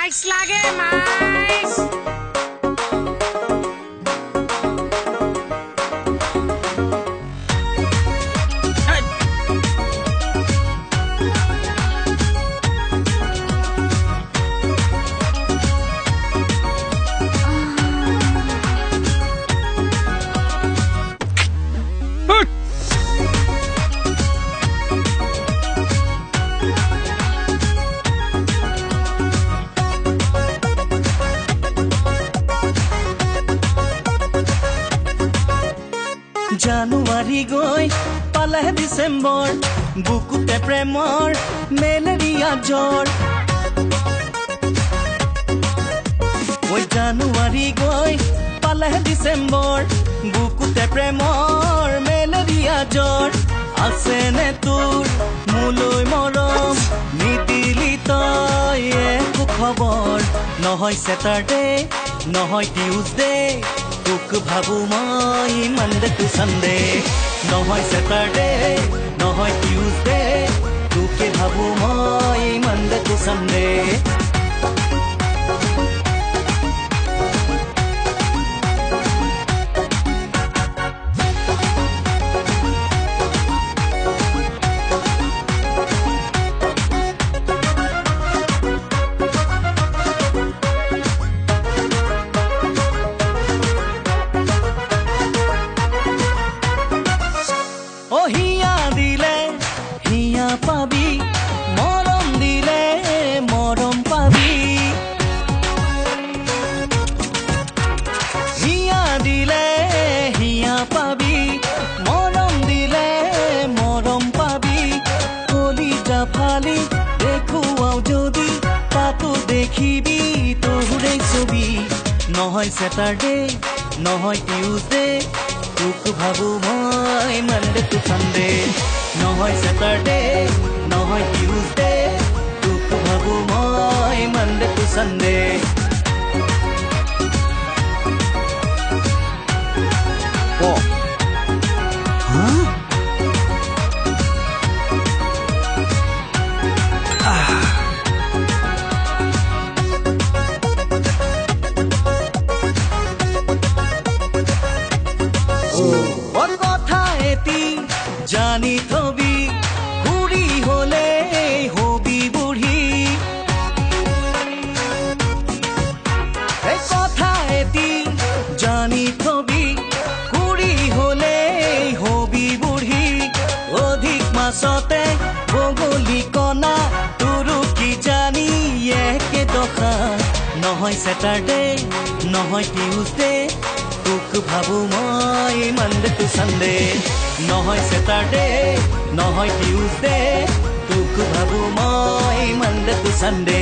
মাইস লাগে মাইস জানুৱাৰী গৈ পালে ডিচেম্বৰ বুকুতে প্ৰেমৰ মেলেৰিয়া জ্বৰ ওই জানুৱাৰী গৈ পালে ডিচেম্বৰ বুকুতে প্ৰেমৰ মেলেৰিয়া জ্বৰ আছেনে তোৰ মোলৈ মৰম নিদিলি তই একো খবৰ নহয় ছেটাৰডে নহয় টিউজডে তোক ভাবো মই মনডে টু সানডে নহয় ছেটাৰডে নহয় টিউজডে তোকে ভাবো মই মনডে টু সানডে হিয়া দিলে হিয়া পাবি মৰম দিলে মৰম পাবি হিয়া দিলে হিয়া পাবি মৰম দিলে মৰম পাবি কলিজা ফালি দেখুৱাও যদি তাতো দেখিবি তোৰে ছবি নহয় ছেটাৰডে নহয় টিউজডে তোক ভাবো মই মনডে টু সানডে নহয় ছেটাৰডে নহয় টিউজডে তোক ভাবো মই মনডে টু সানডে জানি থবি বুঢ়ী হলে হবি বুঢ়ী কথা এটি জানি থবি বুঢ়ী হলে হবি বুঢ়ী অধিক মাছতে বগলী কণা তোৰো কি জানি একে দশা নহয় ছেটাৰডে নহয় টিউজডে তোক ভাবো মই মনডে টু সানডে নহয় ছেটাৰডে নহয় টিউজডে তোক ভাবো মই মনডে টু সানডে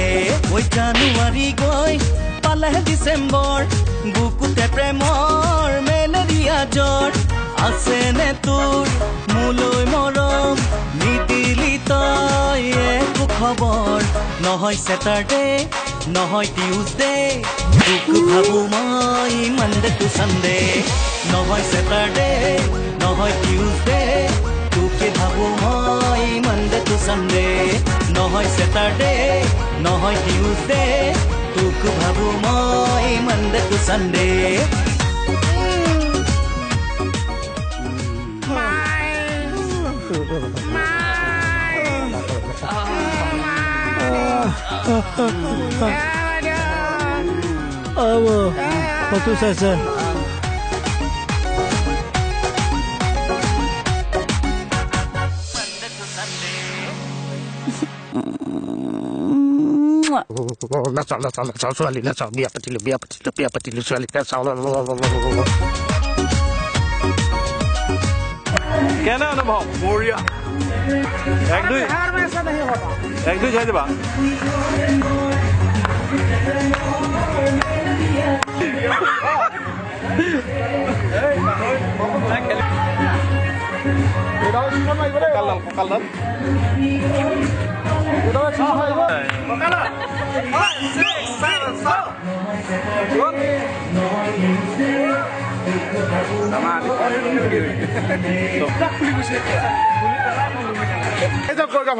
ওই জানুৱাৰী গৈ পালে ডিচেম্বৰ বুকুতে প্ৰেমৰ মেলেৰিয়া জ্বৰ আছেনে তোৰ মোলৈ মৰম নিদিলি তই একো খবৰ নহয় ছেটাৰডে নহয় টিউজডে তোক ভাবো মই মনডে টু সানডে নহয় ছেটাৰডে নহয় টিউজডে তোকে ভাবো মই মনডে টু সানডে নহয় ছেটাৰডে নহয় টিউজডে তোক ভাবো মই Monday to Sunday Waktu saya biar petilu suali কেনে অনুভৱ বঢ়িয়া এক দুই চাই যাবা কঁকালডাল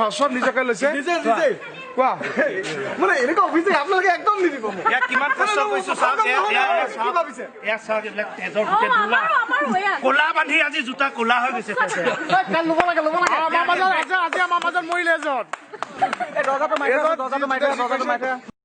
ভাষণ নিজকে লৈছে কোৱা মানে এনেকুৱা অভিযোগ আপোনালোকে একদম নিদিব মোক ইয়াক কিমান কষ্ট কৰিছো চাওক কি ভাবিছে ইয়াক চাওক এইবিলাক তেজৰ গোটেই ধোলা ক'লা বান্ধি আজি জোতা ক'লা হৈ গৈছে তেজে ল'ব লাগে আমাৰ মাজত মৰিলে এজন দৰ্জাটো মাৰি দৰ্জাটো মাৰি